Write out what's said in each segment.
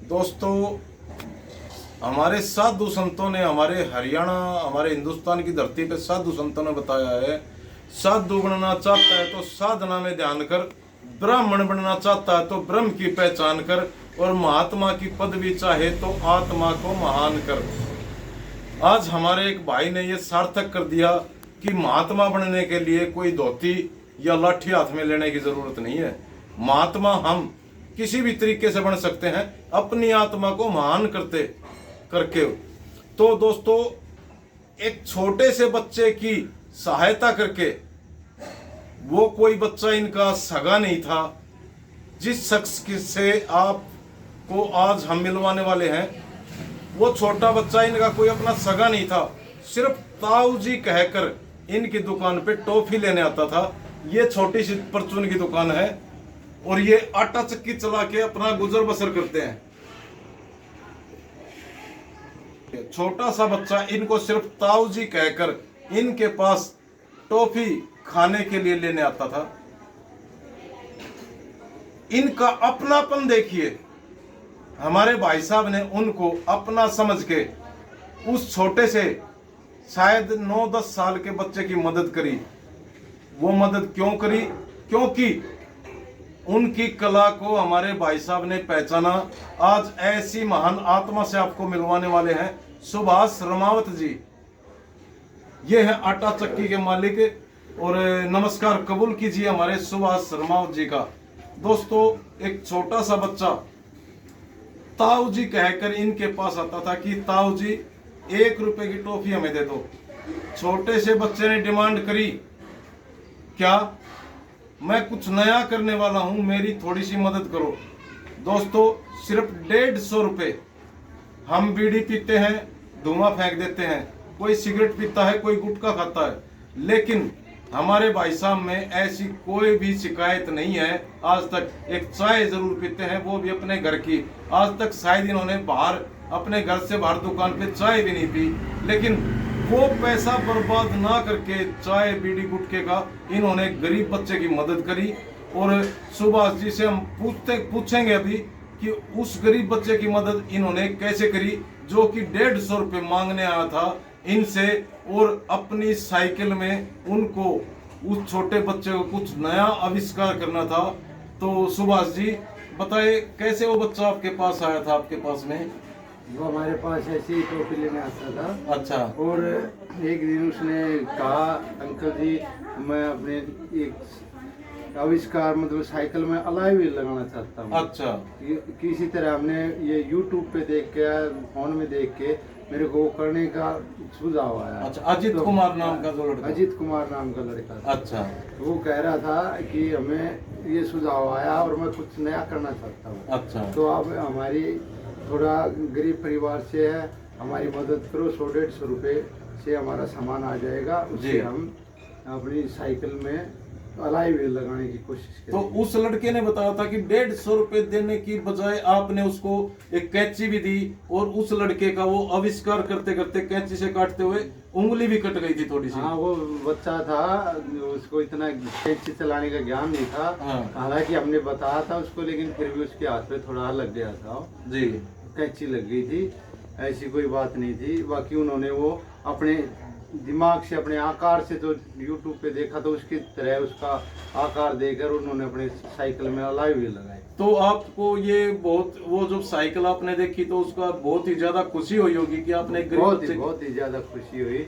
दोस्तों, हमारे साधु संतों ने, हमारे हरियाणा, हमारे हिंदुस्तान की धरती पे साधु संतों ने बताया है, साधु बनना चाहता है तो साधना में ध्यान कर, ब्राह्मण बनना चाहता है तो ब्रह्म की पहचान कर, और महात्मा की पदवी चाहे तो आत्मा को महान कर। आज हमारे एक भाई ने यह सार्थक कर दिया कि महात्मा बनने के लिए कोई धोती या लाठी हाथ में लेने की जरूरत नहीं है। महात्मा हम किसी भी तरीके से बन सकते हैं, अपनी आत्मा को महान करके। तो दोस्तों, एक छोटे से बच्चे की सहायता करके, वो कोई बच्चा इनका सगा नहीं था, जिस शख्स से आपको आज हम मिलवाने वाले हैं, वो छोटा बच्चा इनका कोई अपना सगा नहीं था। सिर्फ ताऊ जी कहकर इनकी दुकान पे टॉफी लेने आता था। ये छोटी सी परचून की दुकान है और ये आटा चक्की चला के अपना गुजर बसर करते हैं। छोटा सा बच्चा इनको सिर्फ ताऊ जी कहकर इनके पास टॉफी खाने के लिए लेने आता था। इनका अपनापन देखिए, हमारे भाई साहब ने उनको अपना समझ के उस छोटे से शायद 9-10 साल के बच्चे की मदद करी। वो मदद क्यों करी? क्योंकि उनकी कला को हमारे भाई साहब ने पहचाना। आज ऐसी महान आत्मा से आपको मिलवाने वाले हैं सुभाष रमावत जी। ये है आटा चक्की के मालिक, और नमस्कार कबूल कीजिए हमारे सुभाष रमावत जी का। दोस्तों, एक छोटा सा बच्चा ताऊ जी कहकर इनके पास आता था कि ताऊ जी 1 रुपए की टॉफी हमें दे दो। छोटे से बच्चे ने डिमांड करी, क्या मैं कुछ नया करने वाला हूं, मेरी थोड़ी सी मदद करो। दोस्तों, सिर्फ 150 रुपए। हम बीड़ी पीते हैं, धुआं फेंक देते हैं, कोई सिगरेट पीता है, कोई गुटखा खाता है, लेकिन हमारे भाई साहब में ऐसी कोई भी शिकायत नहीं है आज तक। एक चाय जरूर पीते हैं, वो भी अपने घर की। आज तक शायद इन्होंने बाहर, अपने घर से बाहर दुकान पे चाय भी नहीं पी, लेकिन वो पैसा बर्बाद ना करके चाय बीड़ी गुटखे का इन्होंने गरीब बच्चे की मदद करी। और सुभाष जी से हम पूछेंगे अभी कि उस गरीब बच्चे की मदद इन्होंने कैसे करी, जो कि 150 रुपये मांगने आया था इनसे, और अपनी साइकिल में उनको उस छोटे बच्चे को कुछ नया आविष्कार करना था। तो सुभाष जी बताए, कैसे वो बच्चा आपके पास आया था? आपके पास में वो हमारे पास ऐसे ही टोपी लेने आता था। अच्छा। और एक दिन उसने कहा, अंकल जी मैं अपने एक आविष्कार मतलब साइकिल में अलॉय व्हील लगाना चाहता हूँ। अच्छा। किसी तरह हमने ये YouTube पे देख के, फोन में देख के मेरे को वो करने का सुझाव आया। अच्छा, अजित कुमार नाम का जो लड़का? अजित कुमार नाम का लड़का। अच्छा। वो कह रहा था कि हमें ये सुझाव आया और मैं कुछ नया करना चाहता हूँ। अच्छा। तो आप हमारी थोड़ा गरीब परिवार से है, हमारी मदद करो। 100-150 रुपए से हमारा सामान आ जाएगा, उससे हम अपनी साइकिल में अलॉय व्हील लगाने की कोशिश करें। तो उस लड़के ने बताया था कि 150 रुपए देने की बजाय आपने उसको एक कैंची भी दी, और उस लड़के का वो आविष्कार करते करते कैंची से काटते हुए उंगली भी कट गई थी थोड़ी सी। हाँ, वो बच्चा था, उसको इतना कैंची चलाने का ज्ञान नहीं था। हालांकि हमने बताया था उसको, लेकिन फिर भी उसके हाथ पे थोड़ा लग गया था जी, कैंची लग गई थी। ऐसी कोई बात नहीं थी। बाकी उन्होंने वो अपने दिमाग से, अपने आकार से, तो YouTube पे देखा तो उसकी तरह उसका आकार देकर उन्होंने अपने साइकिल में अलॉय व्हील लगाए। तो आपको ये बहुत, वो जो साइकिल आपने देखी तो उसका बहुत ही ज्यादा खुशी हुई होगी कि आपने बहुत ही ज्यादा खुशी हुई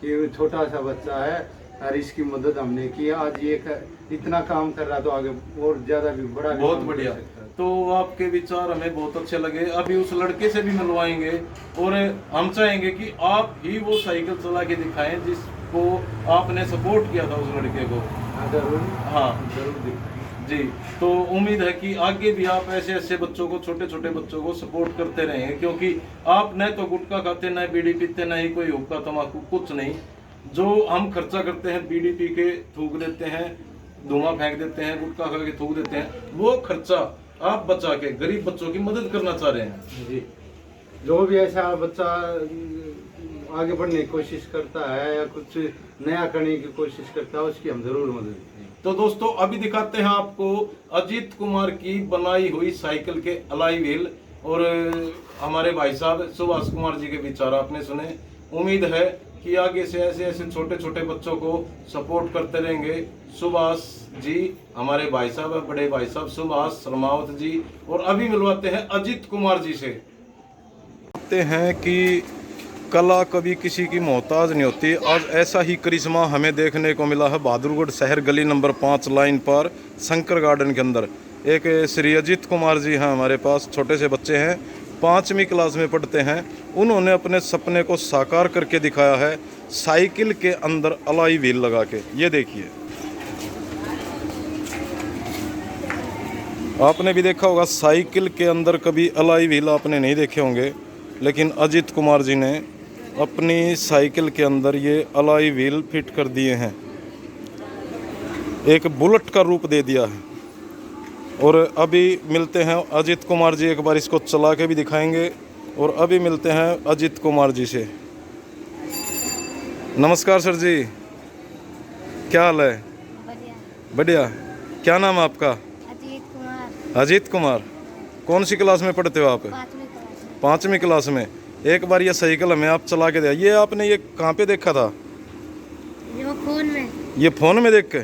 कि छोटा सा बच्चा है और इसकी मदद हमने की। आज ये इतना काम कर रहा, तो आगे और ज्यादा भी बड़ा भी बहुत बढ़िया। तो आपके विचार हमें बहुत अच्छे लगे। अभी उस लड़के से भी मिलवाएंगे, और हम चाहेंगे कि आप ही वो साइकिल चला के दिखाएं जिसको आपने सपोर्ट किया था उस लड़के को। जरूर। हाँ जरूर दिखाएं जी। तो उम्मीद है कि आगे भी आप ऐसे ऐसे बच्चों को, छोटे छोटे बच्चों को सपोर्ट करते रहेंगे, क्योंकि आप न तो गुटखा खाते, न बीड़ी पीते, न ही कोई हुक्का तम्बाकू, कुछ नहीं। जो हम खर्चा करते हैं, बीड़ी पी के थूक देते हैं, धुआं फेंक देते हैं, गुटखा खा के थूक देते हैं, वो खर्चा आप बचा के गरीब बच्चों की मदद करना चाह रहे हैं जी। जो भी ऐसा बच्चा आगे बढ़ने की कोशिश करता है या कुछ नया करने की कोशिश करता है, उसकी हम जरूर मदद करेंगे। तो दोस्तों, अभी दिखाते हैं आपको अजीत कुमार की बनाई हुई साइकिल के अलॉय व्हील। और हमारे भाई साहब सुभाष कुमार जी के विचार आपने सुने। उम्मीद है कि आगे से ऐसे ऐसे छोटे छोटे बच्चों को सपोर्ट करते रहेंगे। सुभाष जी हमारे भाई साहब है, बड़े भाई साहब सुभाष शर्मावत जी। और अभी मिलवाते हैं अजीत कुमार जी से। कहते हैं कि कला कभी किसी की मोहताज नहीं होती। आज ऐसा ही करिश्मा हमें देखने को मिला है बहादुरगढ़ शहर गली नंबर 5 लाइन पर शंकर गार्डन के अंदर। एक श्री अजीत कुमार जी हैं हमारे पास, छोटे से बच्चे हैं, 5वीं क्लास में पढ़ते हैं। उन्होंने अपने सपने को साकार करके दिखाया है साइकिल के अंदर अलाई व्हील लगा के। ये देखिए, आपने भी देखा होगा साइकिल के अंदर कभी अलाई व्हील आपने नहीं देखे होंगे, लेकिन अजीत कुमार जी ने अपनी साइकिल के अंदर ये अलाई व्हील फिट कर दिए हैं, एक बुलेट का रूप दे दिया है। और अभी मिलते हैं अजीत कुमार जी, एक बार इसको चला के भी दिखाएंगे। और अभी मिलते हैं अजीत कुमार जी से। नमस्कार सर जी, क्या हाल है? बढ़िया। बढ़िया। क्या नाम है आपका? अजीत कुमार। अजीत कुमार। कौन सी क्लास में पढ़ते हो आप? 5वीं क्लास में। 5वीं क्लास में। एक बार ये साइकिल हमें आप चला के दिया, ये आपने ये कहाँ पे देखा था? जो फोन में। ये फ़ोन में देख के?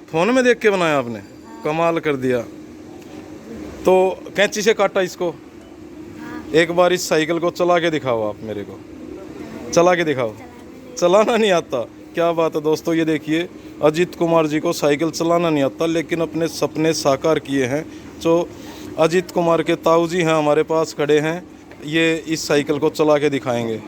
फ़ोन में देख के बनाया आपने? कमाल कर दिया। तो कैंची से काटा इसको? हाँ। एक बार इस साइकिल को चला के दिखाओ आप मेरे को, चला के दिखाओ। चलाना नहीं आता? क्या बात है दोस्तों, ये देखिए अजीत कुमार जी को साइकिल चलाना नहीं आता, लेकिन अपने सपने साकार किए हैं। जो अजीत कुमार के ताऊ जी हैं हमारे पास खड़े हैं, ये इस साइकिल को चला के दिखाएंगे।